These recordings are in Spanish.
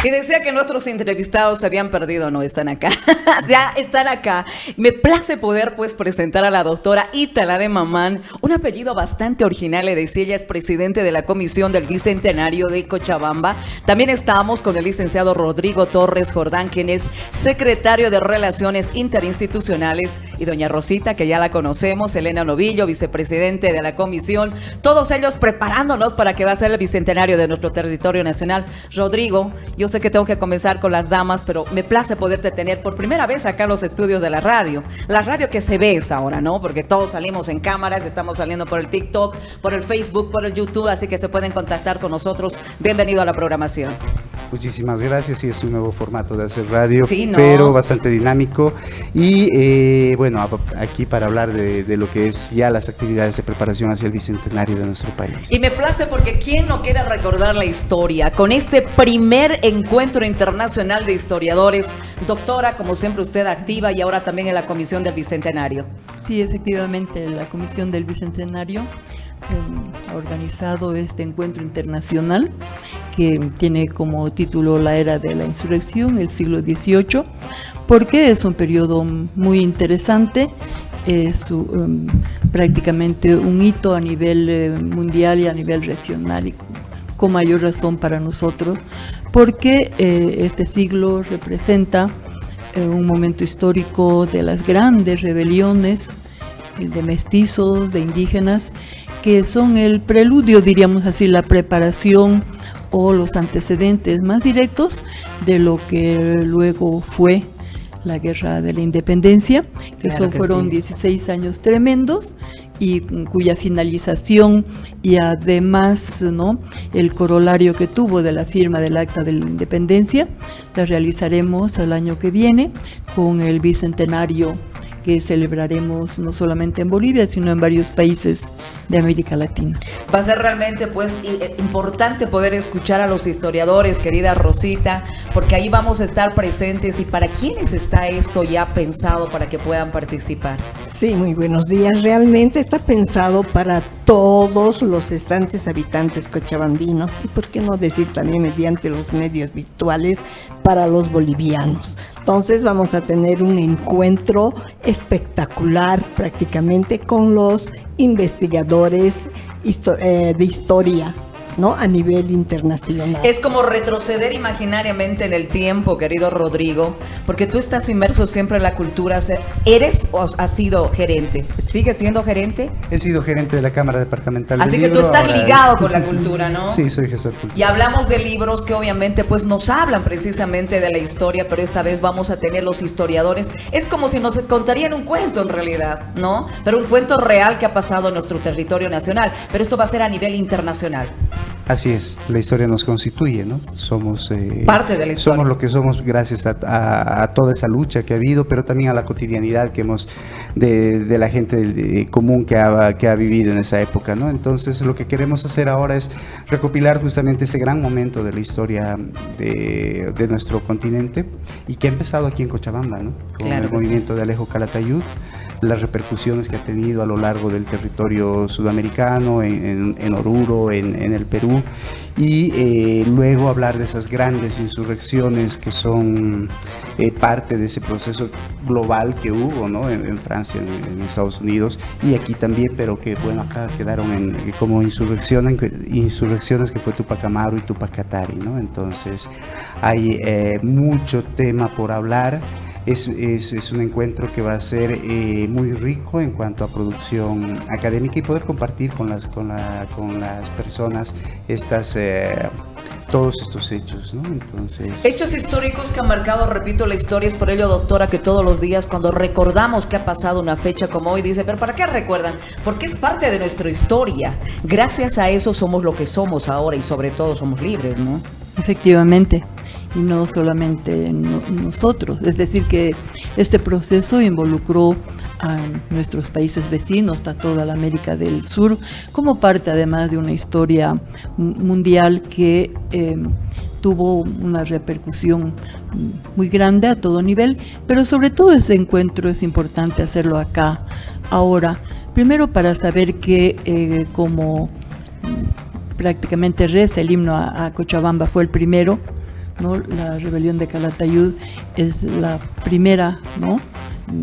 Y decía que nuestros entrevistados se habían perdido, no están acá. Ya están acá. Me place poder pues presentar a la doctora Ítala de Mamán, un apellido bastante original, le decía, ella es presidente de la Comisión del Bicentenario de Cochabamba. También estamos con el licenciado Rodrigo Torres Jordán, quien es secretario de Relaciones Interinstitucionales, y doña Rosita, que ya la conocemos, Elena Novillo, vicepresidente de la comisión, todos ellos preparándonos para que va a ser el Bicentenario de nuestro territorio nacional. Rodrigo, yo sé que tengo que comenzar con las damas, pero me place poderte tener por primera vez acá en los estudios de la radio que se ve es ahora, ¿no? Porque todos salimos en cámaras, estamos saliendo por el TikTok, por el Facebook, por el YouTube, así que se pueden contactar con nosotros. Bienvenido a la programación. Muchísimas gracias, sí, es un nuevo formato de hacer radio, sí, ¿no? Pero bastante dinámico y bueno, aquí para hablar de lo que es ya las actividades de preparación hacia el Bicentenario de nuestro país. Y me place porque ¿quién no quiere recordar la historia? Con este primer encuentro internacional de historiadores, doctora, como siempre usted activa y ahora también en la Comisión del Bicentenario. Sí, efectivamente, la Comisión del Bicentenario ha organizado este encuentro internacional que tiene como título La Era de la Insurrección, el siglo XVIII, porque es un periodo muy interesante, es prácticamente un hito a nivel mundial y a nivel regional, y con mayor razón para nosotros, porque este siglo representa un momento histórico de las grandes rebeliones de mestizos, de indígenas, que son el preludio, diríamos así, la preparación o los antecedentes más directos de lo que luego fue la Guerra de la Independencia, que claro fueron sí. 16 años tremendos y cuya finalización y además, ¿no?, el corolario que tuvo de la firma del Acta de la Independencia la realizaremos el año que viene con el Bicentenario que celebraremos no solamente en Bolivia, sino en varios países de América Latina. Va a ser realmente pues importante poder escuchar a los historiadores, querida Rosita, porque ahí vamos a estar presentes. ¿Y para quiénes está esto ya pensado para que puedan participar? Sí, muy buenos días. Realmente está pensado para todos los restantes habitantes cochabambinos y, por qué no decir también mediante los medios virtuales, para los bolivianos. Entonces vamos a tener un encuentro espectacular prácticamente con los investigadores de historia, ¿no?, a nivel internacional. Es como retroceder imaginariamente en el tiempo, querido Rodrigo, porque tú estás inmerso siempre en la cultura. ¿Eres o has sido gerente? ¿Sigues siendo gerente? He sido gerente de la Cámara Departamental del Libro. Así que tú estás ligado con la cultura, ¿no? Sí, soy gestor cultural. Y hablamos de libros que obviamente pues nos hablan precisamente de la historia, pero esta vez vamos a tener los historiadores. Es como si nos contarían un cuento en realidad, ¿no? Pero un cuento real que ha pasado en nuestro territorio nacional, pero esto va a ser a nivel internacional. Así es, la historia nos constituye, ¿no? Somos parte de la historia. Somos lo que somos gracias a toda esa lucha que ha habido, pero también a la cotidianidad que hemos de la gente común que ha vivido en esa época, ¿no? Entonces, lo que queremos hacer ahora es recopilar justamente ese gran momento de la historia de nuestro continente y que ha empezado aquí en Cochabamba, ¿no? Con claro el movimiento de Alejo Calatayud, las repercusiones que ha tenido a lo largo del territorio sudamericano, en Oruro, en el Perú, y luego hablar de esas grandes insurrecciones que son parte de ese proceso global que hubo, ¿no?, en Francia, en Estados Unidos y aquí también, pero que bueno, acá quedaron como insurrecciones que fue Tupac Amaru y Tupac Katari, ¿no? Entonces hay mucho tema por hablar. Es un encuentro que va a ser muy rico en cuanto a producción académica y poder compartir con las personas todos estos hechos, ¿no? Entonces, hechos históricos que han marcado, repito, la historia. Es por ello, doctora, que todos los días cuando recordamos que ha pasado una fecha como hoy, dice, pero ¿para qué recuerdan? Porque es parte de nuestra historia. Gracias a eso somos lo que somos ahora y sobre todo somos libres, ¿no? Efectivamente. Y no solamente nosotros, es decir que este proceso involucró a nuestros países vecinos, a toda la América del Sur, como parte además de una historia mundial que tuvo una repercusión muy grande a todo nivel, pero sobre todo ese encuentro es importante hacerlo acá, ahora, primero para saber que como prácticamente reza el himno a Cochabamba fue el primero, ¿no? La rebelión de Calatayud es la primera, ¿no?,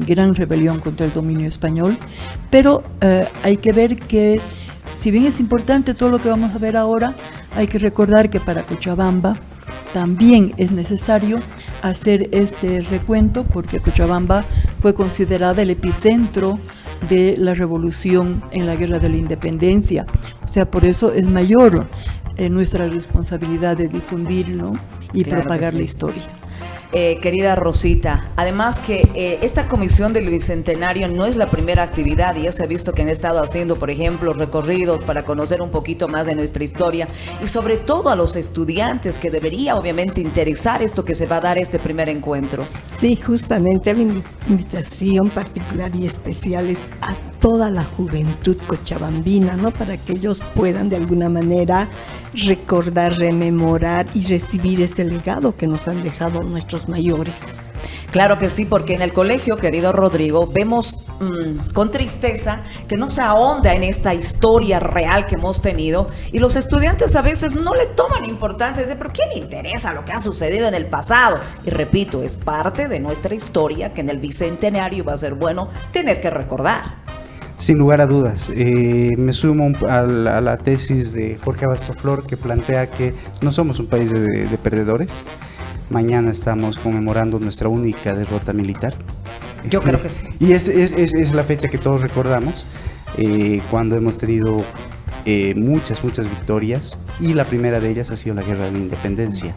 gran rebelión contra el dominio español, pero hay que ver que, si bien es importante todo lo que vamos a ver ahora, hay que recordar que para Cochabamba también es necesario hacer este recuento, porque Cochabamba fue considerada el epicentro de la revolución en la Guerra de la Independencia. O sea, por eso es mayor nuestra responsabilidad de difundir, ¿no?, y Claro propagar que sí. la historia. Querida Rosita, además que esta comisión del Bicentenario no es la primera actividad, y ya se ha visto que han estado haciendo, por ejemplo, recorridos para conocer un poquito más de nuestra historia, y sobre todo a los estudiantes, que debería obviamente interesar esto que se va a dar este primer encuentro. Sí, justamente la invitación particular y especial es a toda la juventud cochabambina, ¿no? Para que ellos puedan de alguna manera recordar, rememorar y recibir ese legado que nos han dejado nuestros mayores. Claro que sí, porque en el colegio, querido Rodrigo, vemos con tristeza que no se ahonda en esta historia real que hemos tenido, y los estudiantes a veces no le toman importancia. Dicen, pero ¿quién le interesa lo que ha sucedido en el pasado? Y repito, es parte de nuestra historia que en el Bicentenario va a ser bueno tener que recordar. Sin lugar a dudas, me sumo a la tesis de Jorge Abastoflor, que plantea que no somos un país de perdedores. Mañana estamos conmemorando nuestra única derrota militar. Yo creo que sí. Y es la fecha que todos recordamos, cuando hemos tenido muchas victorias, y la primera de ellas ha sido la Guerra de la Independencia.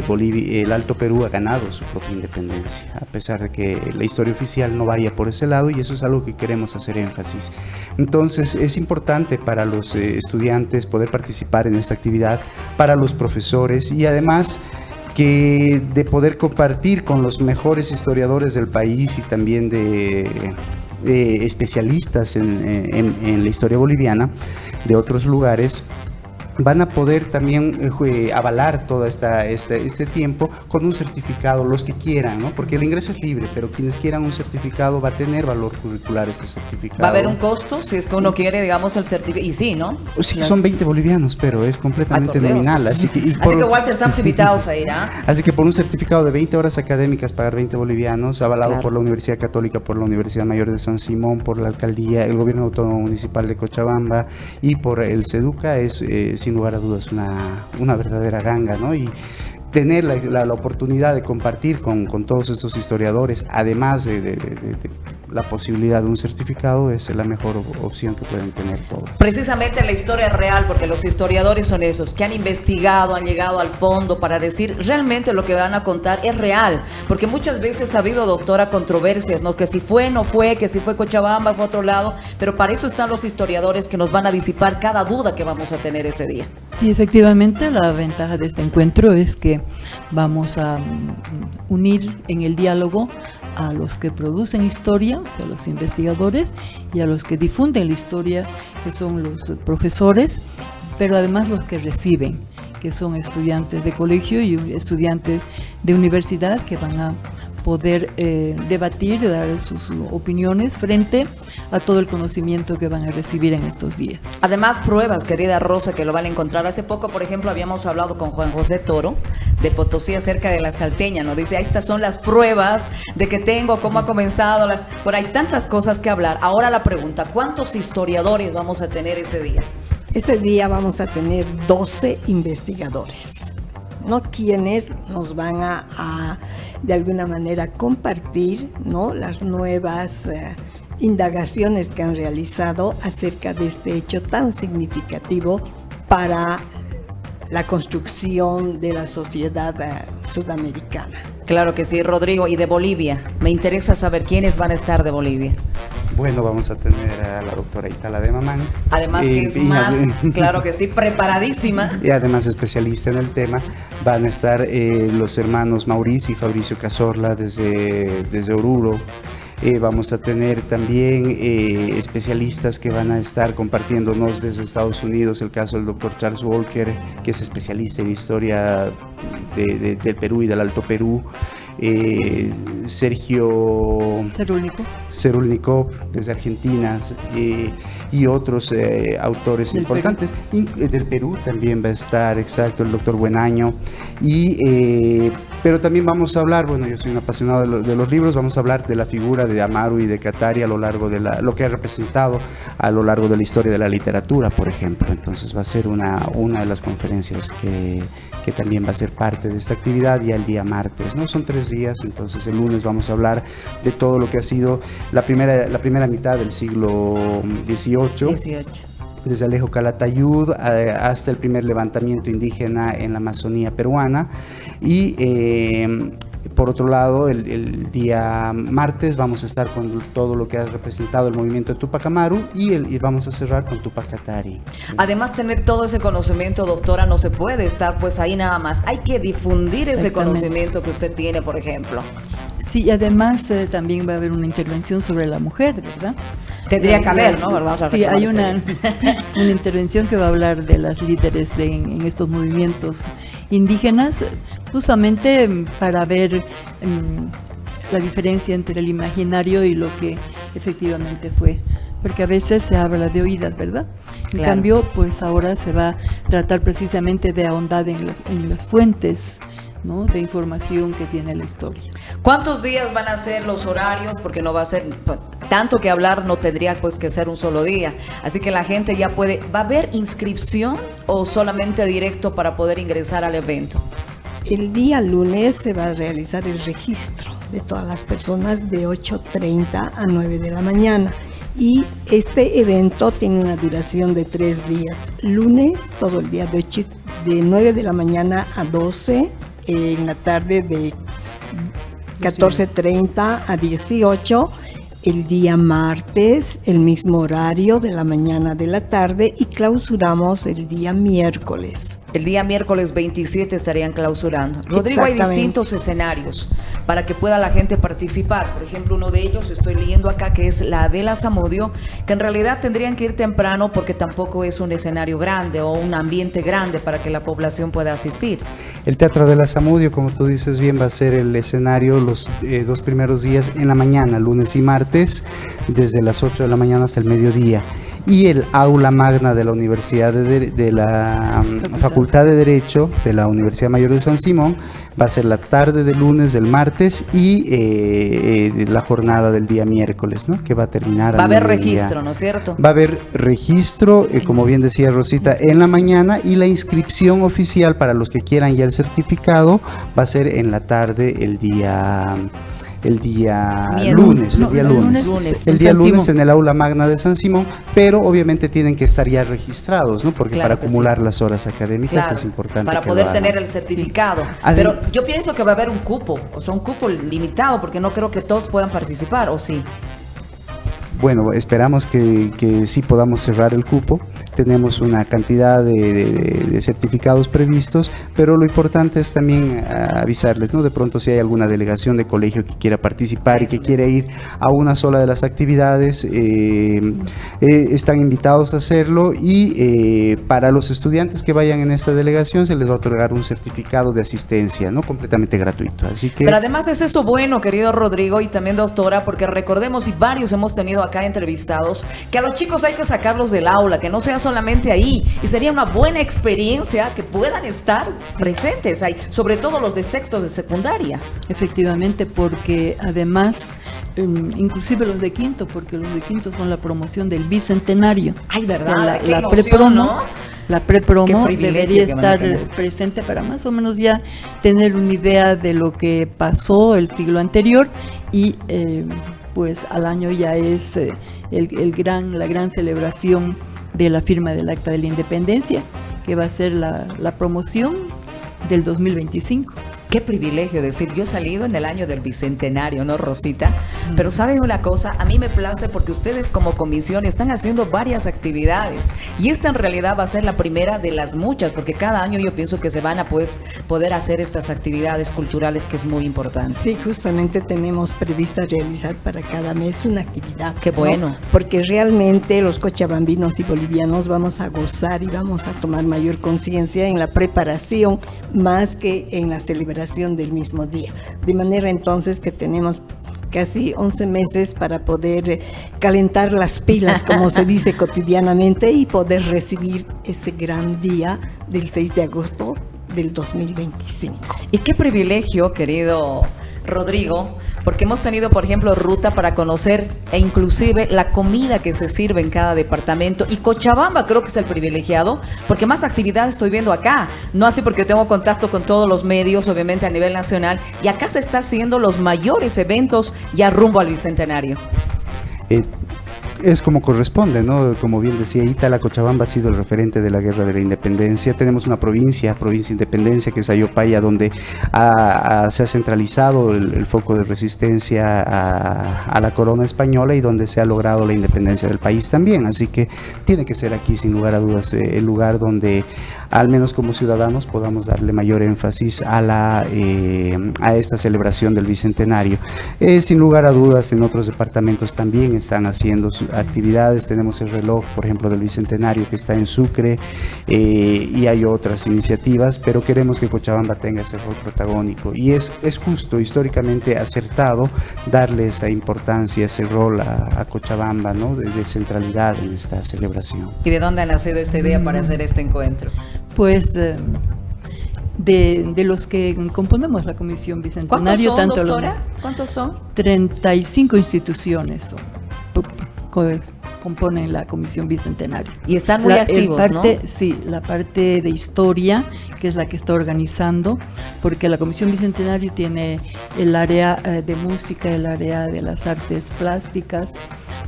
Bolivia, el Alto Perú ha ganado su propia independencia, a pesar de que la historia oficial no vaya por ese lado, y eso es algo que queremos hacer énfasis. Entonces es importante para los estudiantes poder participar en esta actividad, para los profesores, y además que de poder compartir con los mejores historiadores del país, y también de especialistas en la historia boliviana de otros lugares. Van a poder también avalar todo este tiempo con un certificado, los que quieran, ¿no? Porque el ingreso es libre, pero quienes quieran un certificado, va a tener valor curricular este certificado. ¿Va a haber un costo si es que uno quiere, digamos, el certificado? Y sí, ¿no? Sí, son 20 bolivianos, pero es completamente nominal. Así que Walter, estamos invitados a ir, ¿ah? Así que por un certificado de 20 horas académicas, pagar 20 bolivianos, avalado por la Universidad Católica, por la Universidad Mayor de San Simón, por la Alcaldía, el Gobierno Autónomo Municipal de Cochabamba y por el SEDUCA, es sin lugar a dudas una verdadera ganga, ¿no? Y tener la oportunidad de compartir con todos estos historiadores, además de la posibilidad de un certificado, es la mejor opción que pueden tener todos. Precisamente la historia real, porque los historiadores son esos que han investigado, han llegado al fondo para decir realmente lo que van a contar es real, porque muchas veces ha habido, doctora, controversias, ¿no? Que si fue, no fue, que si fue Cochabamba, fue otro lado, pero para eso están los historiadores que nos van a disipar cada duda que vamos a tener ese día. Y efectivamente la ventaja de este encuentro es que vamos a unir en el diálogo a los que producen historia, o sea, los investigadores, y a los que difunden la historia, que son los profesores, pero además los que reciben, que son estudiantes de colegio y estudiantes de universidad, que van a poder debatir y dar sus opiniones frente a todo el conocimiento que van a recibir en estos días. Además, pruebas, querida Rosa, que lo van a encontrar. Hace poco, por ejemplo, habíamos hablado con Juan José Toro de Potosí acerca de la salteña, ¿no? Dice, estas son las pruebas de que tengo, cómo ha comenzado, por hay tantas cosas que hablar. Ahora la pregunta, ¿cuántos historiadores vamos a tener ese día? Ese día vamos a tener 12 investigadores, ¿no? Quienes nos van a de alguna manera compartir, ¿no? Las nuevas indagaciones que han realizado acerca de este hecho tan significativo para la construcción de la sociedad sudamericana. Claro que sí, Rodrigo. Y de Bolivia, me interesa saber quiénes van a estar de Bolivia. Bueno, vamos a tener a la doctora Itala de Mamán. Además que es más, claro que sí, preparadísima. Y además especialista en el tema. Van a estar los hermanos Mauricio y Fabricio Cazorla desde Oruro. Vamos a tener también especialistas que van a estar compartiéndonos desde Estados Unidos, el caso del doctor Charles Walker, que es especialista en historia del Perú y del Alto Perú. Sergio Cerulnikov desde Argentina, y otros autores importantes. Del Perú también va a estar, exacto, el doctor Buenaño. Pero también vamos a hablar, bueno, yo soy un apasionado de los libros, vamos a hablar de la figura de Amaru y de Katari a lo largo de lo que ha representado a lo largo de la historia de la literatura, por ejemplo. Entonces va a ser una de las conferencias que también va a ser parte de esta actividad, ya el día martes, ¿no? Son 3 días, entonces el lunes vamos a hablar de todo lo que ha sido la primera mitad del siglo XVIII. Desde Alejo Calatayud hasta el primer levantamiento indígena en la Amazonía peruana. Y por otro lado, el día martes vamos a estar con todo lo que ha representado el movimiento de Túpac Amaru y vamos a cerrar con Túpac Katari. Además, tener todo ese conocimiento, doctora, no se puede estar pues ahí nada más. Hay que difundir ese conocimiento que usted tiene, por ejemplo. Sí, y además también va a haber una intervención sobre la mujer, ¿verdad? Tendría que haber, ¿no? Vamos a sí, hay una intervención que va a hablar de las líderes en estos movimientos indígenas, justamente para ver la diferencia entre el imaginario y lo que efectivamente fue. Porque a veces se habla de oídas, ¿verdad? En cambio, pues ahora se va a tratar precisamente de ahondar en las fuentes, ¿no?, de información que tiene la historia. ¿Cuántos días van a ser los horarios? Porque no va a ser tanto que hablar, no tendría pues que ser un solo día. Así que la gente ya puede. ¿Va a haber inscripción o solamente directo para poder ingresar al evento? El día lunes se va a realizar el registro de todas las personas de 8:30 a 9 de la mañana. Y este evento tiene una duración de 3 días. Lunes, todo el día de 9 de la mañana a 12, en la tarde de 14:30 a 18, el día martes, el mismo horario de la mañana de la tarde, y clausuramos el día miércoles. El día miércoles 27 estarían clausurando. Rodrigo, hay distintos escenarios para que pueda la gente participar. Por ejemplo, uno de ellos, estoy leyendo acá, que es la Adela Zamudio, que en realidad tendrían que ir temprano porque tampoco es un escenario grande o un ambiente grande para que la población pueda asistir. El Teatro Adela Zamudio, como tú dices bien, va a ser el escenario los 2 primeros días en la mañana, lunes y martes, desde las 8 de la mañana hasta el mediodía. Y el aula magna de la Universidad de la Facultad de Derecho de la Universidad Mayor de San Simón va a ser la tarde del lunes, del martes y la jornada del día miércoles, ¿no?, que va a terminar. Va a haber registro, ¿no es cierto? Va a haber registro, como bien decía Rosita, en la mañana, y la inscripción oficial para los que quieran ya el certificado va a ser en la tarde el día lunes. El día lunes en el aula magna de San Simón, pero obviamente tienen que estar ya registrados, ¿no? Porque para acumular las horas académicas es importante. Para poder tener el certificado. Pero yo pienso que va a haber un cupo, o sea, un cupo limitado, porque no creo que todos puedan participar, ¿o sí? Bueno, esperamos que sí podamos cerrar el cupo. Tenemos una cantidad de certificados previstos, pero lo importante es también avisarles, ¿no? De pronto, si hay alguna delegación de colegio que quiera participar y que quiere ir a una sola de las actividades, están invitados a hacerlo, y para los estudiantes que vayan en esta delegación se les va a otorgar un certificado de asistencia, ¿no?, completamente gratuito. Así que... Pero además es eso bueno, querido Rodrigo, y también doctora, porque recordemos, y varios hemos tenido acá entrevistados, que a los chicos hay que sacarlos del aula, que no sea solamente ahí, y sería una buena experiencia que puedan estar presentes ahí, sobre todo los de sexto de secundaria. Efectivamente, porque además, inclusive los de quinto, porque los de quinto son la promoción del bicentenario. Ay, ¿verdad? La prepromo, ¿no? La prepromo debería estar presente para más o menos ya tener una idea de lo que pasó el siglo anterior, y pues al año ya es la gran celebración de la firma del Acta de la Independencia, que va a ser la promoción del 2025. Qué privilegio decir, yo he salido en el año del bicentenario, ¿no, Rosita? Pero ¿saben una cosa? A mí me place porque ustedes como comisión están haciendo varias actividades, y esta en realidad va a ser la primera de las muchas, porque cada año yo pienso que se van a poder hacer estas actividades culturales, que es muy importante. Sí, justamente tenemos prevista realizar para cada mes una actividad. Qué bueno. ¿No? Porque realmente los cochabambinos y bolivianos vamos a gozar y vamos a tomar mayor conciencia en la preparación más que en la celebración celebración del mismo día. De manera entonces que tenemos casi 11 meses para poder calentar las pilas, como se dice cotidianamente, y poder recibir ese gran día del 6 de agosto del 2025. Y qué privilegio, querido Rodrigo, porque hemos tenido, por ejemplo, ruta para conocer e inclusive la comida que se sirve en cada departamento. Y Cochabamba creo que es el privilegiado, porque más actividades estoy viendo acá. No así porque tengo contacto con todos los medios, obviamente a nivel nacional, y acá se está haciendo los mayores eventos ya rumbo al Bicentenario. Es como corresponde, ¿no? Como bien decía Itala, Cochabamba ha sido el referente de la guerra de la independencia. Tenemos una provincia Independencia, que es Ayopaya, donde se ha centralizado el foco de resistencia a la corona española y donde se ha logrado la independencia del país también. Así que tiene que ser aquí, sin lugar a dudas, el lugar donde, al menos como ciudadanos, podamos darle mayor énfasis a esta celebración del Bicentenario. Sin lugar a dudas, en otros departamentos también están haciendo actividades. Tenemos el reloj, por ejemplo, del Bicentenario, que está en Sucre, y hay otras iniciativas, pero queremos que Cochabamba tenga ese rol protagónico, y es justo, históricamente acertado, darle esa importancia, ese rol a Cochabamba, ¿no? de centralidad en esta celebración. ¿Y de dónde ha nacido esta idea para hacer este encuentro? Pues de los que componemos la Comisión Bicentenario. ¿Cuántos son, doctora? ¿Cuántos son? 35 instituciones componen la Comisión Bicentenario. Y están muy activos, ¿no? Sí, la parte de historia, que es la que está organizando, porque la Comisión Bicentenario tiene el área de música, el área de las artes plásticas,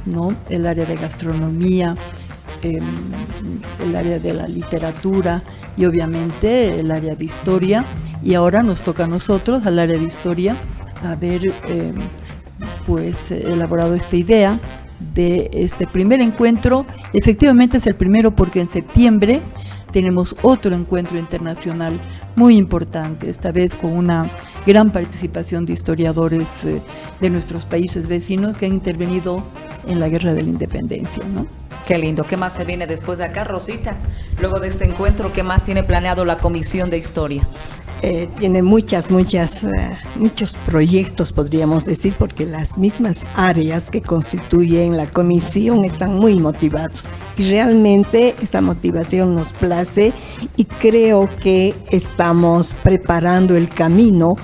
¿no? El área de gastronomía, el área de la literatura y obviamente el área de historia. Y ahora nos toca a nosotros, al área de historia, haber elaborado esta idea de este primer encuentro. Efectivamente es el primero porque en septiembre tenemos otro encuentro internacional muy importante, esta vez con una gran participación de historiadores de nuestros países vecinos que han intervenido en la guerra de la independencia, ¿no? Qué lindo. ¿Qué más se viene después de acá, Rosita? Luego de este encuentro, ¿qué más tiene planeado la Comisión de Historia? Tiene muchos proyectos, podríamos decir, porque las mismas áreas que constituyen la comisión están muy motivados. Y realmente esta motivación nos place y creo que estamos preparando el camino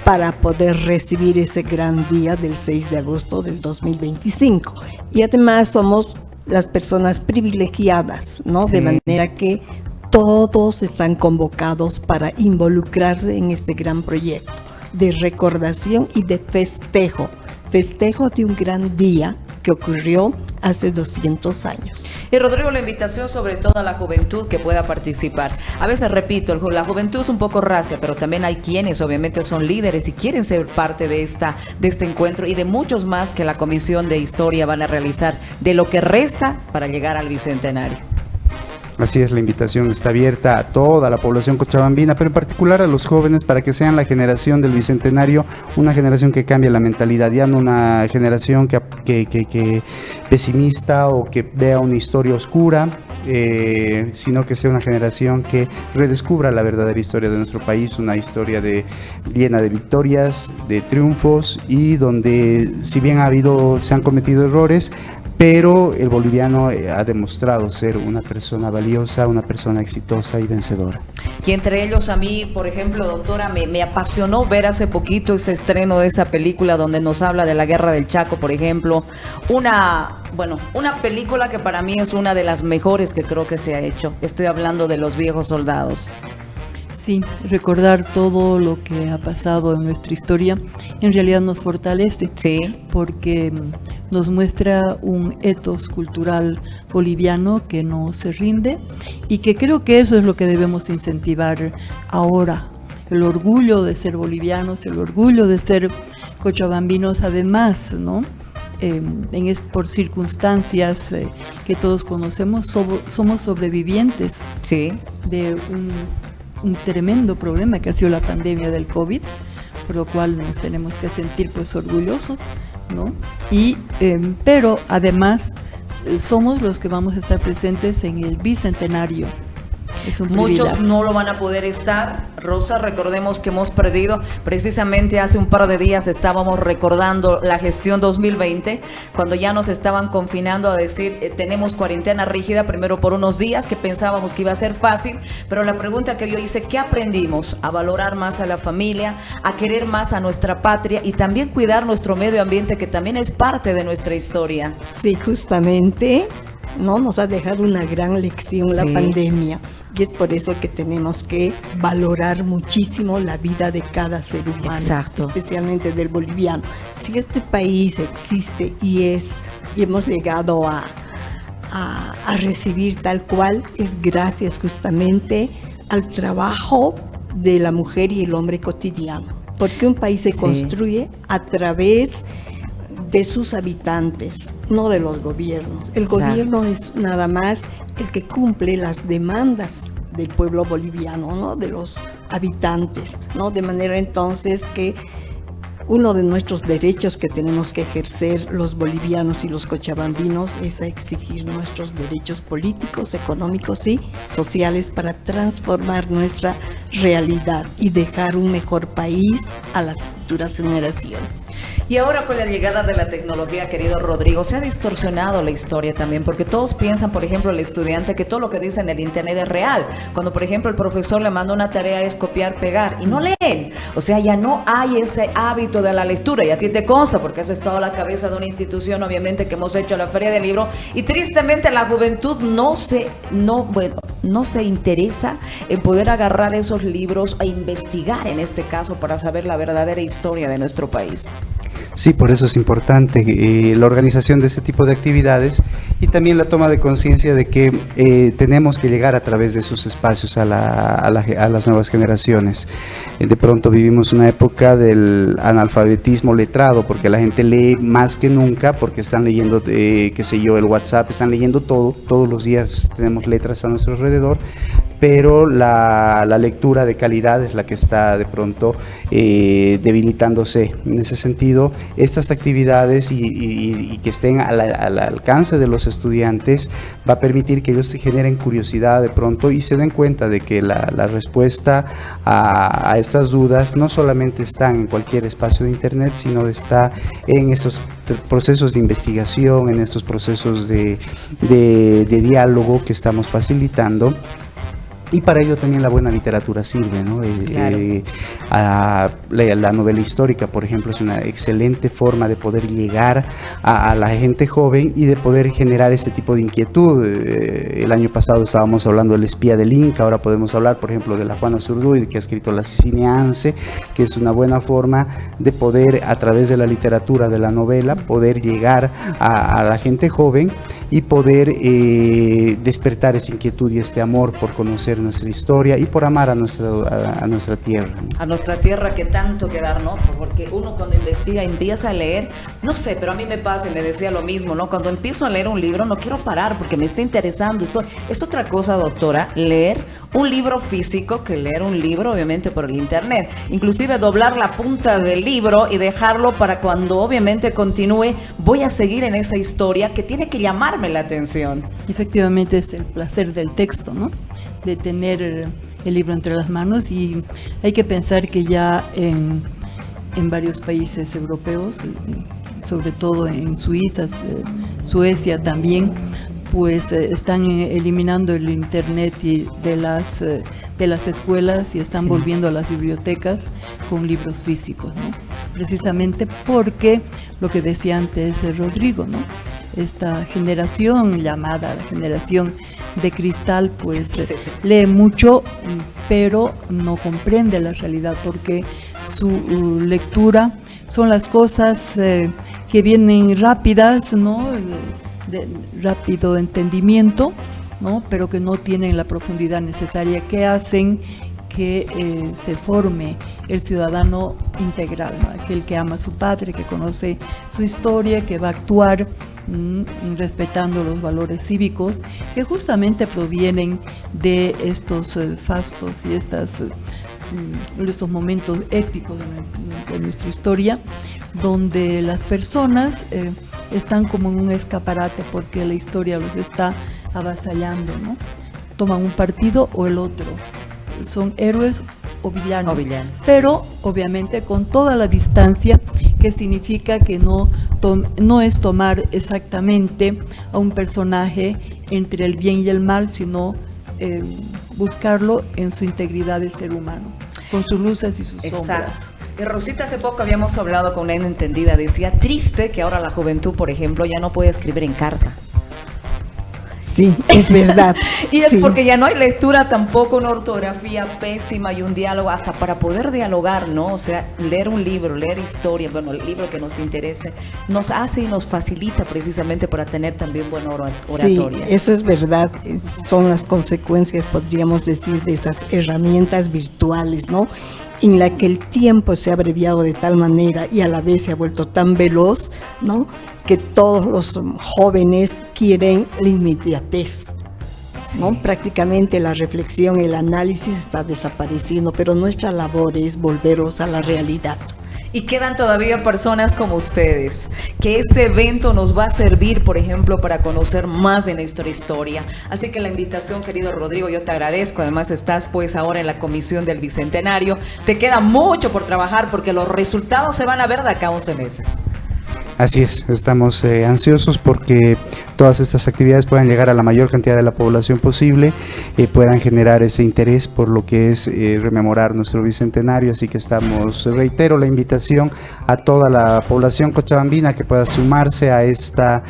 para poder recibir ese gran día del 6 de agosto del 2025. Y además somos las personas privilegiadas, ¿no? Sí. De manera que todos están convocados para involucrarse en este gran proyecto de recordación y de festejo de un gran día que ocurrió hace 200 años. Y Rodrigo, la invitación sobre todo a la juventud que pueda participar. A veces repito, la juventud es un poco racia, pero también hay quienes obviamente son líderes y quieren ser parte de este encuentro y de muchos más que la Comisión de Historia van a realizar de lo que resta para llegar al Bicentenario. Así es, la invitación está abierta a toda la población cochabambina, pero en particular a los jóvenes, para que sean la generación del Bicentenario, una generación que cambie la mentalidad, ya no una generación que pesimista o que vea una historia oscura, sino que sea una generación que redescubra la verdadera historia de nuestro país, una historia llena de victorias, de triunfos, y donde, si bien se han cometido errores, pero el boliviano ha demostrado ser una persona valiosa, una persona exitosa y vencedora. Y entre ellos a mí, por ejemplo, doctora, me apasionó ver hace poquito ese estreno de esa película donde nos habla de la Guerra del Chaco, por ejemplo. Una película que para mí es una de las mejores que creo que se ha hecho. Estoy hablando de Los Viejos Soldados. Sí, recordar todo lo que ha pasado en nuestra historia en realidad nos fortalece, sí, porque nos muestra un ethos cultural boliviano que no se rinde y que creo que eso es lo que debemos incentivar ahora, el orgullo de ser bolivianos, el orgullo de ser cochabambinos, además, ¿no? Por circunstancias que todos conocemos, somos sobrevivientes, sí, de un tremendo problema que ha sido la pandemia del COVID, por lo cual nos tenemos que sentir pues orgullosos, ¿no? Pero además somos los que vamos a estar presentes en el Bicentenario Es un Muchos privilegio. no lo van a poder estar. Rosa, recordemos que hemos perdido, precisamente hace un par de días estábamos recordando la gestión 2020, cuando ya nos estaban confinando a decir, tenemos cuarentena rígida, primero por unos días, que pensábamos que iba a ser fácil, pero la pregunta que yo hice, ¿qué aprendimos? A valorar más a la familia, a querer más a nuestra patria y también cuidar nuestro medio ambiente, que también es parte de nuestra historia. Sí, justamente, ¿no? Nos ha dejado una gran lección la Sí. pandemia. Y es por eso que tenemos que valorar muchísimo la vida de cada ser humano, Exacto. especialmente del boliviano. Si este país existe y hemos llegado a recibir tal cual, es gracias justamente al trabajo de la mujer y el hombre cotidiano. Porque un país se Sí. construye a través de sus habitantes, no de los gobiernos. El Exacto. gobierno es nada más el que cumple las demandas del pueblo boliviano, ¿no? De los habitantes, ¿no? De manera entonces que uno de nuestros derechos que tenemos que ejercer los bolivianos y los cochabambinos es a exigir nuestros derechos políticos, económicos y sociales para transformar nuestra realidad y dejar un mejor país a las futuras generaciones. Y ahora con la llegada de la tecnología, querido Rodrigo, se ha distorsionado la historia también, porque todos piensan, por ejemplo, el estudiante, que todo lo que dice en el internet es real. Cuando, por ejemplo, el profesor le manda una tarea es copiar, pegar, y no leen. O sea, ya no hay ese hábito de la lectura, y a ti te consta, porque has estado a la cabeza de una institución, obviamente, que hemos hecho la Feria del Libro, y tristemente la juventud no se interesa en poder agarrar esos libros e investigar, en este caso, para saber la verdadera historia de nuestro país. Sí, por eso es importante la organización de este tipo de actividades y también la toma de conciencia de que tenemos que llegar a través de esos espacios a las nuevas generaciones. De pronto vivimos una época del analfabetismo letrado, porque la gente lee más que nunca, porque están leyendo, qué sé yo, el WhatsApp, están leyendo todo, todos los días tenemos letras a nuestro alrededor, pero la lectura de calidad es la que está de pronto debilitándose. En ese sentido, estas actividades y que estén al alcance de los estudiantes va a permitir que ellos se generen curiosidad de pronto y se den cuenta de que la respuesta a estas dudas no solamente está en cualquier espacio de internet, sino está en estos procesos de investigación, en estos procesos de diálogo que estamos facilitando. Y para ello también la buena literatura sirve, ¿no? Claro. La novela histórica, por ejemplo, es una excelente forma de poder llegar a la gente joven y de poder generar este tipo de inquietud. El año pasado estábamos hablando del espía del Inca, ahora podemos hablar, por ejemplo, de la Juana Zurduy, que ha escrito La Sicinianse, que es una buena forma de poder, a través de la literatura, de la novela, poder llegar a la gente joven y poder despertar esa inquietud y este amor por conocer nuestra historia y por amar a nuestra tierra, ¿no? A nuestra tierra que tanto que dar, ¿no? Porque uno cuando investiga, empieza a leer, no sé, pero a mí me pasa y me decía lo mismo, ¿no? Cuando empiezo a leer un libro no quiero parar porque me está interesando. Es otra cosa, doctora, leer un libro físico que leer un libro, obviamente, por el internet. Inclusive doblar la punta del libro y dejarlo para cuando, obviamente, continúe, voy a seguir en esa historia que tiene que llamarme la atención. Efectivamente es el placer del texto, ¿no? De tener el libro entre las manos, y hay que pensar que ya en varios países europeos, sobre todo en Suiza, Suecia también, pues están eliminando el internet de las escuelas y están volviendo a las bibliotecas con libros físicos, ¿no? Precisamente porque lo que decía antes Rodrigo, ¿no? Esta generación llamada la generación de cristal, pues Sí. lee mucho, pero no comprende la realidad, porque su lectura son las cosas que vienen rápidas, ¿no? De rápido entendimiento, ¿no? Pero que no tienen la profundidad necesaria, que hacen que se forme el ciudadano integral, ¿no? Aquel que ama a su patria, que conoce su historia, que va a actuar respetando los valores cívicos que justamente provienen de estos fastos y estos momentos épicos de nuestra historia, donde las personas están como en un escaparate porque la historia los está avasallando, ¿no? toman un partido o el otro. Son héroes o villanos. Pero obviamente con toda la distancia, que significa que no es tomar exactamente a un personaje entre el bien y el mal, sino buscarlo en su integridad de ser humano, con sus luces y sus sombras. Rosita, hace poco habíamos hablado con una entendida, decía, triste que ahora la juventud, por ejemplo, ya no puede escribir en carta. Sí, es verdad. Y es porque ya no hay lectura tampoco, una ortografía pésima y un diálogo, hasta para poder dialogar, ¿no? O sea, leer un libro, leer historia, bueno, el libro que nos interese, nos hace y nos facilita precisamente para tener también buena oratoria. Sí, eso es verdad. Son las consecuencias, podríamos decir, de esas herramientas virtuales, ¿no? En la que el tiempo se ha abreviado de tal manera y a la vez se ha vuelto tan veloz, ¿no? Que todos los jóvenes quieren la inmediatez, ¿no? Prácticamente la reflexión, el análisis está desapareciendo, pero nuestra labor es volverlos a la realidad. Y quedan todavía personas como ustedes, que este evento nos va a servir, por ejemplo, para conocer más de nuestra historia. Así que la invitación, querido Rodrigo, yo te agradezco. Además, estás pues ahora en la Comisión del Bicentenario. Te queda mucho por trabajar porque los resultados se van a ver de acá a 11 meses. Así es, estamos ansiosos porque todas estas actividades puedan llegar a la mayor cantidad de la población posible, puedan generar ese interés por lo que es rememorar nuestro bicentenario, así que reitero la invitación a toda la población cochabambina que pueda sumarse a estas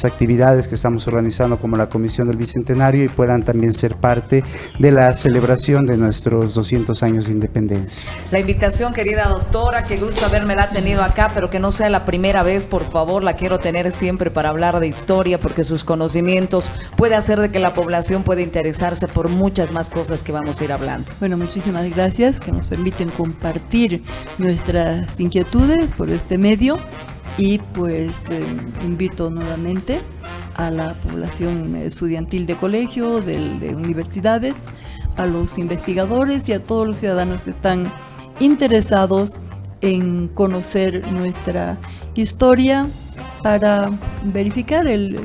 actividades que estamos organizando como la Comisión del Bicentenario y puedan también ser parte de la celebración de nuestros 200 años de independencia. La invitación, querida doctora, qué gusto habermela tenido acá, pero que no sea la primera vez, por favor, la quiero tener siempre para hablar de historia, porque sus conocimientos puede hacer de que la población pueda interesarse por muchas más cosas que vamos a ir hablando. Bueno, muchísimas gracias que nos permiten compartir nuestras inquietudes por este medio y pues invito nuevamente a la población estudiantil de colegio, de universidades, a los investigadores y a todos los ciudadanos que están interesados en conocer nuestra historia para verificar el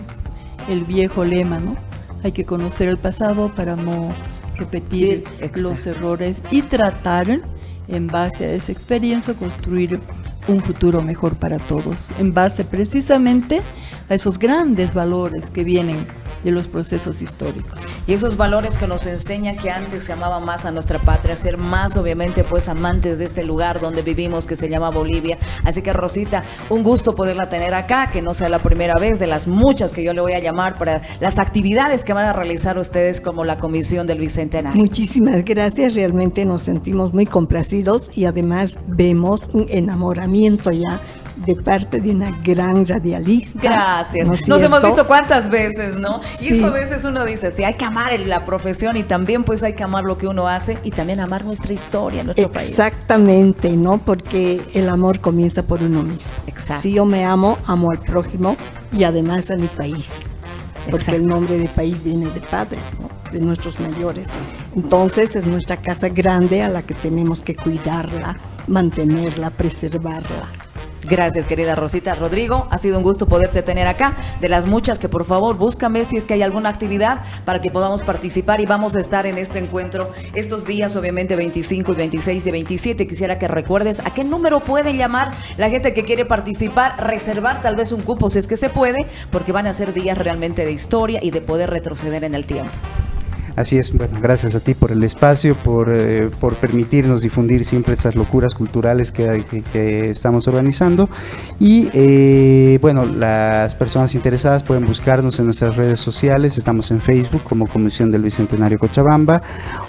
viejo lema, ¿no? Hay que conocer el pasado para no repetir los errores y tratar, en base a esa experiencia, construir un futuro mejor para todos, en base precisamente a esos grandes valores que vienen de los procesos históricos. Y esos valores que nos enseñan que antes se amaba más a nuestra patria, ser más obviamente pues amantes de este lugar donde vivimos que se llama Bolivia. Así que Rosita, un gusto poderla tener acá, que no sea la primera vez de las muchas que yo le voy a llamar para las actividades que van a realizar ustedes como la Comisión del Bicentenario. Muchísimas gracias, realmente nos sentimos muy complacidos y además vemos un enamoramiento ya de parte de una gran radialista. Gracias. Nos hemos visto cuántas veces, ¿no? Sí. Y eso a veces uno dice, sí, hay que amar la profesión y también pues hay que amar lo que uno hace y también amar nuestra historia, nuestro país. Exactamente, ¿no? Porque el amor comienza por uno mismo. Exacto. Si yo me amo, amo al prójimo y además a mi país. Porque Exacto. el nombre de país viene de padre, ¿no? De nuestros mayores. Entonces es nuestra casa grande a la que tenemos que cuidarla, mantenerla, preservarla. Gracias, querida Rosita. Rodrigo, ha sido un gusto poderte tener acá. De las muchas que por favor búscame si es que hay alguna actividad para que podamos participar y vamos a estar en este encuentro estos días, obviamente 25 y 26 y 27. Quisiera que recuerdes a qué número pueden llamar la gente que quiere participar, reservar tal vez un cupo si es que se puede, porque van a ser días realmente de historia y de poder retroceder en el tiempo. Así es, bueno, gracias a ti por el espacio, por permitirnos difundir siempre esas locuras culturales que estamos organizando. Y bueno, las personas interesadas pueden buscarnos en nuestras redes sociales, estamos en Facebook como Comisión del Bicentenario Cochabamba,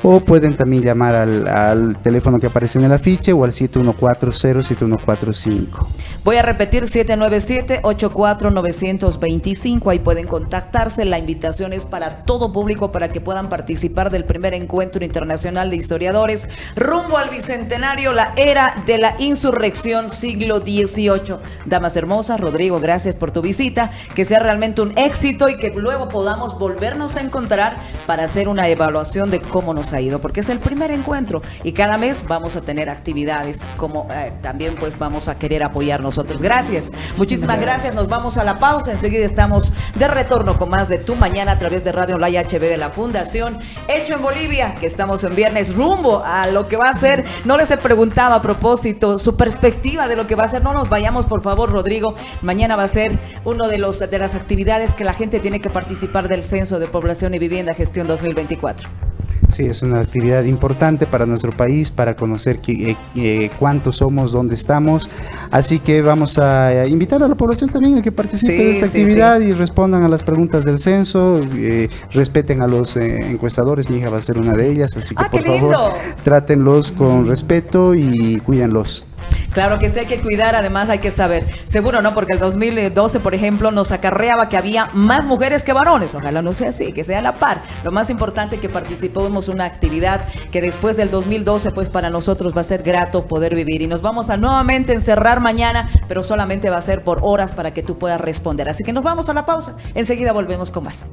o pueden también llamar al teléfono que aparece en el afiche o al 7140-7145. Voy a repetir, 797-84-925, ahí pueden contactarse. La invitación es para todo público para que puedan participar participar del primer encuentro internacional de historiadores rumbo al bicentenario, la era de la insurrección siglo XVIII. Damas hermosas, Rodrigo, gracias por tu visita, que sea realmente un éxito y que luego podamos volvernos a encontrar para hacer una evaluación de cómo nos ha ido, porque es el primer encuentro y cada mes vamos a tener actividades como también pues vamos a querer apoyar nosotros. Gracias, muchísimas gracias. Nos vamos a la pausa, enseguida estamos de retorno con más de Tu Mañana a través de Radio Online HB de la Fundación Hecho en Bolivia, que estamos en viernes rumbo a lo que va a ser. No les he preguntado a propósito su perspectiva de lo que va a ser. No nos vayamos, por favor, Rodrigo. Mañana va a ser uno de las actividades que la gente tiene que participar del Censo de Población y Vivienda Gestión 2024. Sí, es una actividad importante para nuestro país, para conocer cuántos somos, dónde estamos. Así que vamos a invitar a la población también a que participe de esta actividad y respondan a las preguntas del censo, respeten a los encuestadores. Mi hija va a ser una de ellas, así que por favor, trátenlos con respeto y cuídenlos. Claro que sí, hay que cuidar, además hay que saber, seguro no, porque el 2012, por ejemplo, nos acarreaba que había más mujeres que varones. Ojalá no sea así, que sea a la par. Lo más importante es que participemos en una actividad que después del 2012, pues para nosotros va a ser grato poder vivir. Y nos vamos a nuevamente encerrar mañana, pero solamente va a ser por horas para que tú puedas responder. Así que nos vamos a la pausa, enseguida volvemos con más.